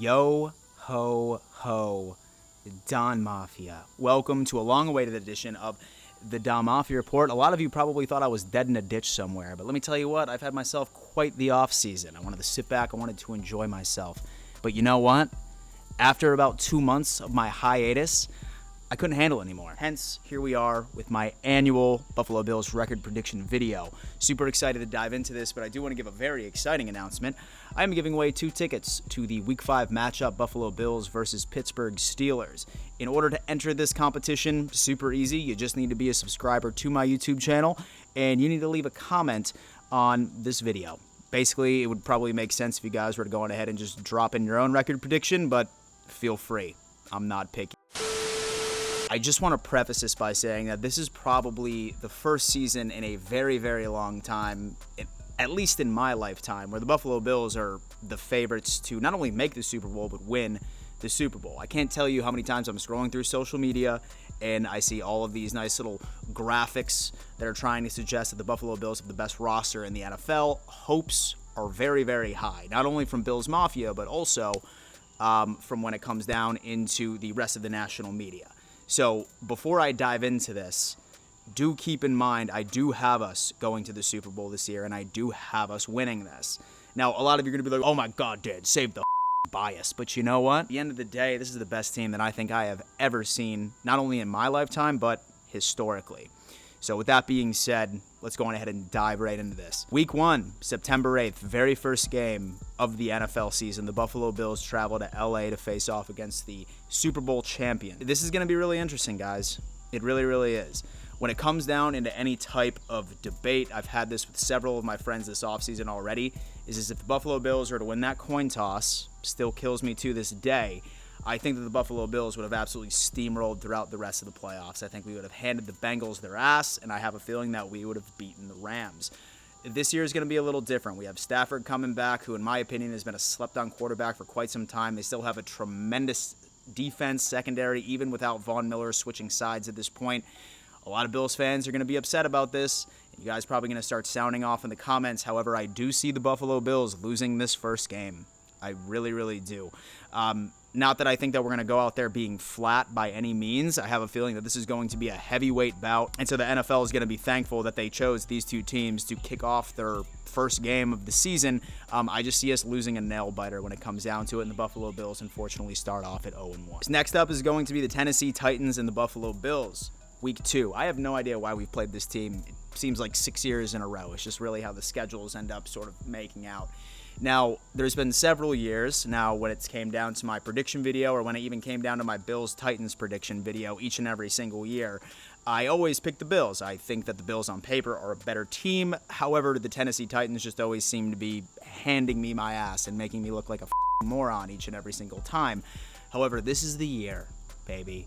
Yo ho ho, Don Mafia. Welcome to a long-awaited edition of the Don Mafia Report. A lot of you probably thought I was dead in a ditch somewhere, but let me tell you what, I've had myself quite the off season. I wanted to sit back, I wanted to enjoy myself. But you know what? After about 2 months of my hiatus, I couldn't handle it anymore. Hence, here we are with my annual Buffalo Bills record prediction video. Super excited to dive into this, but I do want to give a very exciting announcement. I am giving away 2 tickets to the Week 5 matchup, Buffalo Bills versus Pittsburgh Steelers. In order to enter this competition, super easy. You just need to be a subscriber to my YouTube channel, and you need to leave a comment on this video. Basically, it would probably make sense if you guys were to go on ahead and just drop in your own record prediction, but feel free. I'm not picky. I just want to preface this by saying that this is probably the first season in a very, very long time, at least in my lifetime, where the Buffalo Bills are the favorites to not only make the Super Bowl, but win the Super Bowl. I can't tell you how many times I'm scrolling through social media and I see all of these nice little graphics that are trying to suggest that the Buffalo Bills have the best roster in the NFL. Hopes are very, very high, not only from Bills Mafia, but also from when it comes down into the rest of the national media. So before I dive into this, do keep in mind I do have us going to the Super Bowl this year, and I do have us winning this. Now, a lot of you are going to be like, oh my God, Dad, save the bias. But you know what? At the end of the day, this is the best team that I think I have ever seen, not only in my lifetime, but historically. So with that being said, let's go on ahead and dive right into this. Week 1, September 8th, very first game of the NFL season. The Buffalo Bills travel to LA to face off against the Super Bowl champion. This is going to be really interesting, guys. It really, really is. When it comes down into any type of debate, I've had this with several of my friends this offseason already, is if the Buffalo Bills are to win that coin toss, still kills me to this day, I think that the Buffalo Bills would have absolutely steamrolled throughout the rest of the playoffs. I think we would have handed the Bengals their ass, and I have a feeling that we would have beaten the Rams. This year is going to be a little different. We have Stafford coming back, who in my opinion has been a slept-on quarterback for quite some time. They still have a tremendous defense, secondary, even without Von Miller switching sides at this point. A lot of Bills fans are going to be upset about this. You guys are probably going to start sounding off in the comments. However, I do see the Buffalo Bills losing this first game. I really, really do. Not that I think that we're going to go out there being flat by any means. I have a feeling that this is going to be a heavyweight bout. And so the NFL is going to be thankful that they chose these 2 teams to kick off their first game of the season. I just see us losing a nail-biter when it comes down to it, and the Buffalo Bills unfortunately start off at 0-1. Next up is going to be the Tennessee Titans and the Buffalo Bills. Week 2. I have no idea why we've played this team. It seems like 6 years in a row. It's just really how the schedules end up sort of making out. Now, there's been several years now when it came down to my prediction video, or when it even came down to my Bills-Titans prediction video each and every single year, I always pick the Bills. I think that the Bills on paper are a better team. However, the Tennessee Titans just always seem to be handing me my ass and making me look like a moron each and every single time. However, this is the year, baby.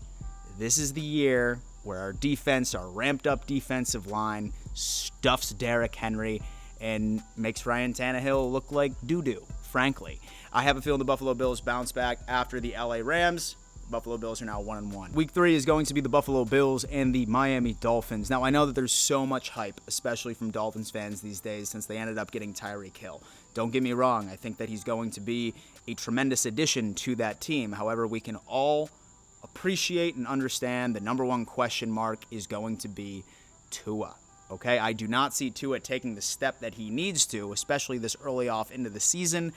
This is the year where our defense, our ramped-up defensive line, stuffs Derrick Henry and makes Ryan Tannehill look like doo-doo, frankly. I have a feeling the Buffalo Bills bounce back after the LA Rams. Buffalo Bills are now 1-1. Week 3 is going to be the Buffalo Bills and the Miami Dolphins. Now, I know that there's so much hype, especially from Dolphins fans these days, since they ended up getting Tyreek Hill. Don't get me wrong, I think that he's going to be a tremendous addition to that team. However, we can all appreciate and understand the number one question mark is going to be Tua. Okay, I do not see Tua taking the step that he needs to, especially this early off into the season.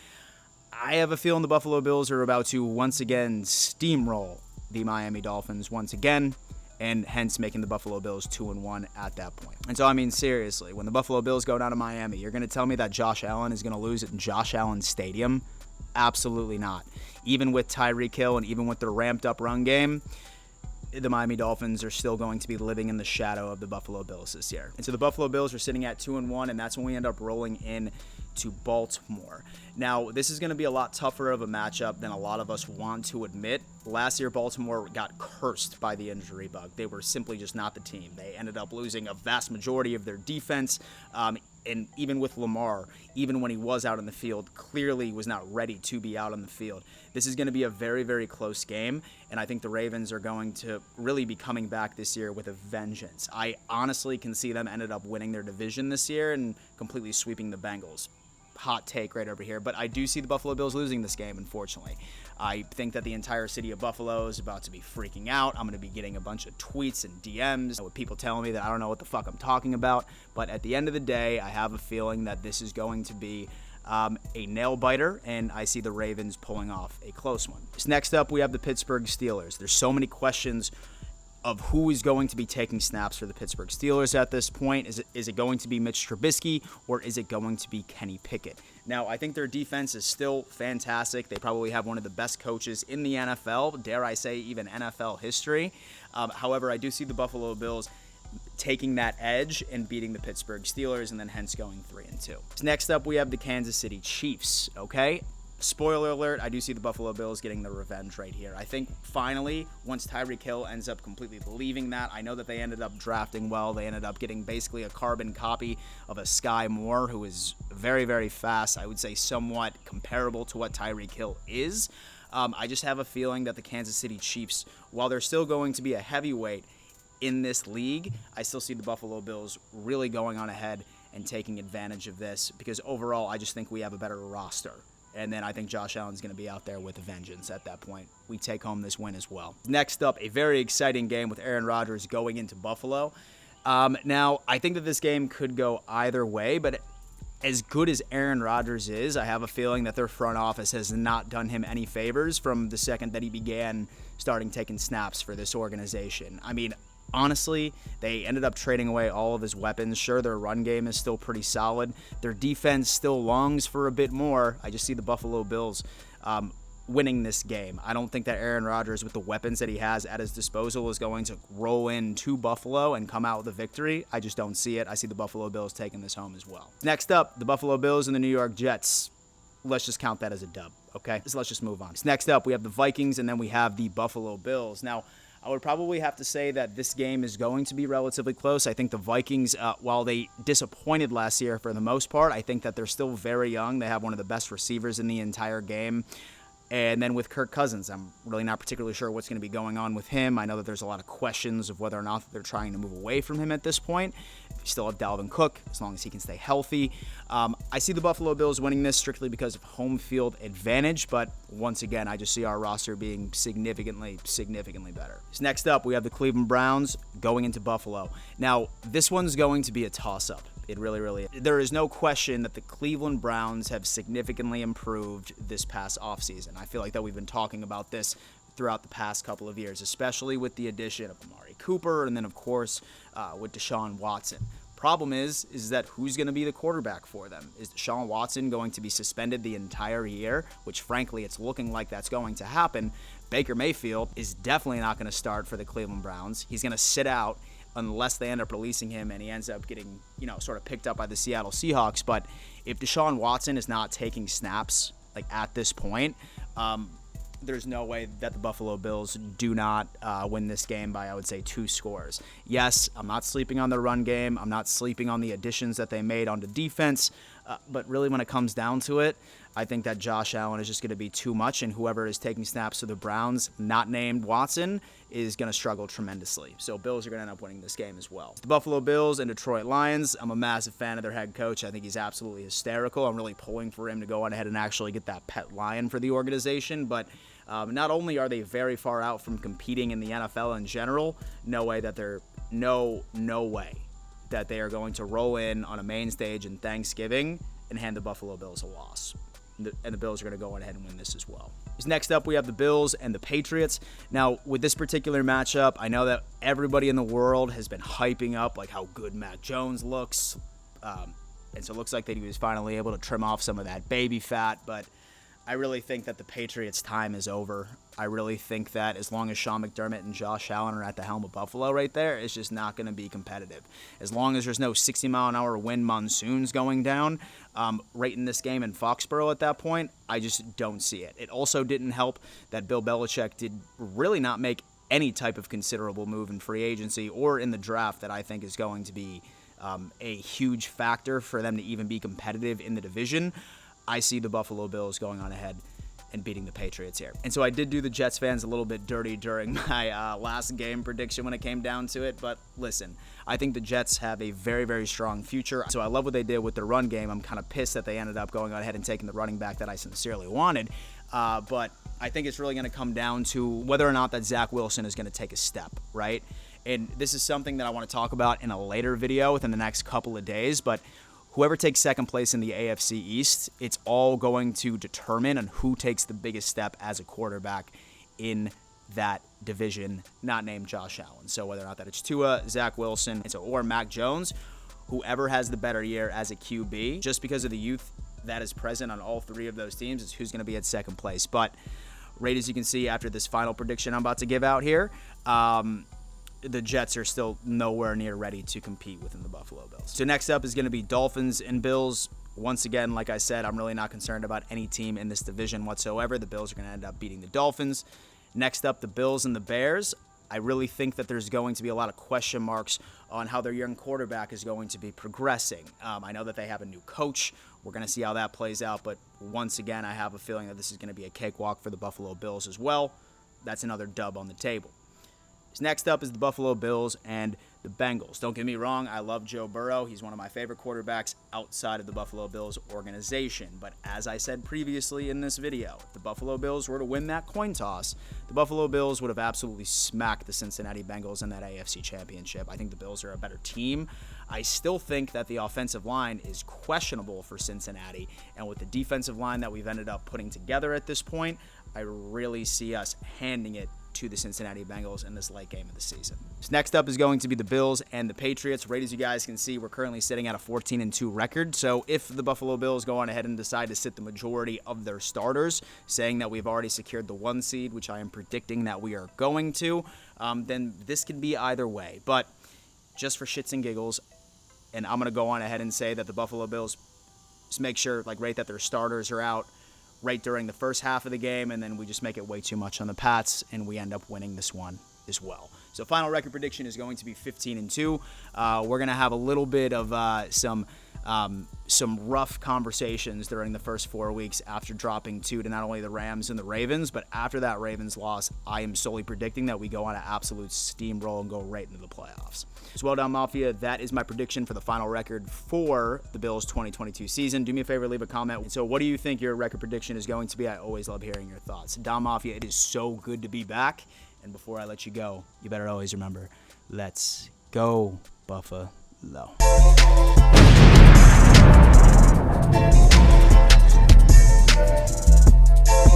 I have a feeling the Buffalo Bills are about to once again steamroll the Miami Dolphins once again, and hence making the Buffalo Bills 2-1 at that point. And so, I mean, seriously, when the Buffalo Bills go down to Miami, you're going to tell me that Josh Allen is going to lose at Josh Allen Stadium? Absolutely not. Even with Tyreek Hill and even with their ramped-up run game, the Miami Dolphins are still going to be living in the shadow of the Buffalo Bills this year. And so the Buffalo Bills are sitting at 2-1, and that's when we end up rolling in to Baltimore. Now, this is going to be a lot tougher of a matchup than a lot of us want to admit. Last year, Baltimore got cursed by the injury bug. They were simply just not the team. They ended up losing a vast majority of their defense, and even with Lamar, even when he was out in the field, clearly was not ready to be out on the field. This is going to be a very, very close game, and I think the Ravens are going to really be coming back this year with a vengeance. I honestly can see them ended up winning their division this year and completely sweeping the Bengals. hot take right over here, but I do see the Buffalo Bills losing this game, unfortunately. I think that the entire city of Buffalo is about to be freaking out. I'm going to be getting a bunch of tweets and DMs with people telling me that I don't know what the fuck I'm talking about. But at the end of the day, I have a feeling that this is going to be a nail-biter, and I see the Ravens pulling off a close one. So next up, we have the Pittsburgh Steelers. There's so many questions of who is going to be taking snaps for the Pittsburgh Steelers at this point. Is it going to be Mitch Trubisky, or is it going to be Kenny Pickett? Now, I think their defense is still fantastic. They probably have one of the best coaches in the NFL, dare I say even NFL history. However, I do see the Buffalo Bills taking that edge and beating the Pittsburgh Steelers, and then hence going 3-2. Next up, we have the Kansas City Chiefs, okay? Spoiler alert, I do see the Buffalo Bills getting the revenge right here. I think finally, once Tyreek Hill ends up completely leaving that, I know that they ended up drafting well. They ended up getting basically a carbon copy of a Sky Moore, who is very, very fast. I would say somewhat comparable to what Tyreek Hill is. I just have a feeling that the Kansas City Chiefs, while they're still going to be a heavyweight in this league, I still see the Buffalo Bills really going on ahead and taking advantage of this, because overall, I just think we have a better roster. And then I think Josh Allen's going to be out there with a vengeance at that point. We take home this win as well. Next up, a very exciting game with Aaron Rodgers going into Buffalo. Now, I think that this game could go either way, but as good as Aaron Rodgers is, I have a feeling that their front office has not done him any favors from the second that he began starting taking snaps for this organization. I mean, honestly, they ended up trading away all of his weapons. Sure, their run game is still pretty solid. Their defense still longs for a bit more. I just see the Buffalo Bills winning this game. I don't think that Aaron Rodgers, with the weapons that he has at his disposal, is going to roll into Buffalo and come out with a victory. I just don't see it. I see the Buffalo Bills taking this home as well. Next up, the Buffalo Bills and the New York Jets. Let's just count that as a dub, okay? So let's just move on. So next up, we have the Vikings, and then we have the Buffalo Bills. Now, I would probably have to say that this game is going to be relatively close. I think the Vikings, while they disappointed last year for the most part, I think that they're still very young. They have one of the best receivers in the entire game. And then with Kirk Cousins, I'm really not particularly sure what's going to be going on with him. I know that there's a lot of questions of whether or not they're trying to move away from him at this point. You still have Dalvin Cook, as long as he can stay healthy. I see the Buffalo Bills winning this strictly because of home field advantage, but once again, I just see our roster being significantly better. So next up, we have the Cleveland Browns going into Buffalo. Now, this one's going to be a toss-up. It really is. There is no question that the Cleveland Browns have significantly improved this past offseason. I feel like that we've been talking about this throughout the past couple of years, especially with the addition of Amari Cooper and then, of course, with Deshaun Watson. Problem is that who's going to be the quarterback for them? Is Deshaun Watson going to be suspended the entire year, which, frankly, it's looking like that's going to happen. Baker Mayfield is definitely not going to start for the Cleveland Browns. He's going to sit out unless they end up releasing him and he ends up getting, sort of picked up by the Seattle Seahawks. But if Deshaun Watson is not taking snaps, at this point, there's no way that the Buffalo Bills do not win this game by, I would say, 2 scores. Yes, I'm not sleeping on their run game. I'm not sleeping on the additions that they made on the defense. But really, when it comes down to it, I think that Josh Allen is just going to be too much, and whoever is taking snaps for the Browns, not named Watson, is going to struggle tremendously. So Bills are going to end up winning this game as well. The Buffalo Bills and Detroit Lions, I'm a massive fan of their head coach. I think he's absolutely hysterical. I'm really pulling for him to go on ahead and actually get that pet lion for the organization. But not only are they very far out from competing in the NFL in general, no way that they are going to roll in on a main stage in Thanksgiving and hand the Buffalo Bills a loss. And the Bills are going to go on ahead and win this as well. Next up, we have the Bills and the Patriots. Now, with this particular matchup, I know that everybody in the world has been hyping up how good Mac Jones looks. And so it looks like that he was finally able to trim off some of that baby fat. But I really think that the Patriots' time is over. I really think that as long as Sean McDermott and Josh Allen are at the helm of Buffalo right there, it's just not going to be competitive. As long as there's no 60-mile-an-hour wind monsoons going down right in this game in Foxborough at that point, I just don't see it. It also didn't help that Bill Belichick did really not make any type of considerable move in free agency or in the draft that I think is going to be a huge factor for them to even be competitive in the division. I see the Buffalo Bills going on ahead and beating the Patriots here. And so I did do the Jets fans a little bit dirty during my last game prediction when it came down to it. But listen, I think the Jets have a very, very strong future. So I love what they did with their run game. I'm kind of pissed that they ended up going ahead and taking the running back that I sincerely wanted. But I think it's really going to come down to whether or not that Zach Wilson is going to take a step, right? And this is something that I want to talk about in a later video within the next couple of days. But whoever takes second place in the AFC East, it's all going to determine on who takes the biggest step as a quarterback in that division, not named Josh Allen. So whether or not that it's Tua, Zach Wilson, or Mac Jones, whoever has the better year as a QB, just because of the youth that is present on all three of those teams, is who's going to be at second place. But right as you can see after this final prediction I'm about to give out here, the Jets are still nowhere near ready to compete within the Buffalo Bills. So next up is going to be Dolphins and Bills. Once again, like I said, I'm really not concerned about any team in this division whatsoever. The Bills are going to end up beating the Dolphins. Next up, the Bills and the Bears. I really think that there's going to be a lot of question marks on how their young quarterback is going to be progressing. I know that they have a new coach. We're going to see how that plays out. But once again, I have a feeling that this is going to be a cakewalk for the Buffalo Bills as well. That's another dub on the table. Next up is the Buffalo Bills and the Bengals. Don't get me wrong, I love Joe Burrow. He's one of my favorite quarterbacks outside of the Buffalo Bills organization. But as I said previously in this video, if the Buffalo Bills were to win that coin toss, the Buffalo Bills would have absolutely smacked the Cincinnati Bengals in that AFC Championship. I think the Bills are a better team. I still think that the offensive line is questionable for Cincinnati. And with the defensive line that we've ended up putting together at this point, I really see us handing it to the Cincinnati Bengals in this late game of the season. So next up is going to be the Bills and the Patriots. Right as you guys can see, we're currently sitting at a 14-2 record. So if the Buffalo Bills go on ahead and decide to sit the majority of their starters, saying that we've already secured the 1 seed, which I am predicting that we are going to, then this could be either way. But just for shits and giggles, and I'm going to go on ahead and say that the Buffalo Bills just make sure, right, that their starters are out right during the first half of the game, and then we just make it way too much on the Pats, and we end up winning this one as well. So final record prediction is going to be 15-2. We're going to have a little bit of some rough conversations during the first 4 weeks after dropping 2 to not only the Rams and the Ravens, but after that Ravens loss, I am solely predicting that we go on an absolute steamroll and go right into the playoffs. So well done, Mafia. That is my prediction for the final record for the Bills 2022 season. Do me a favor, leave a comment. So what do you think your record prediction is going to be? I always love hearing your thoughts. Dom Mafia, it is so good to be back. And before I let you go, you better always remember, let's go, Buffalo.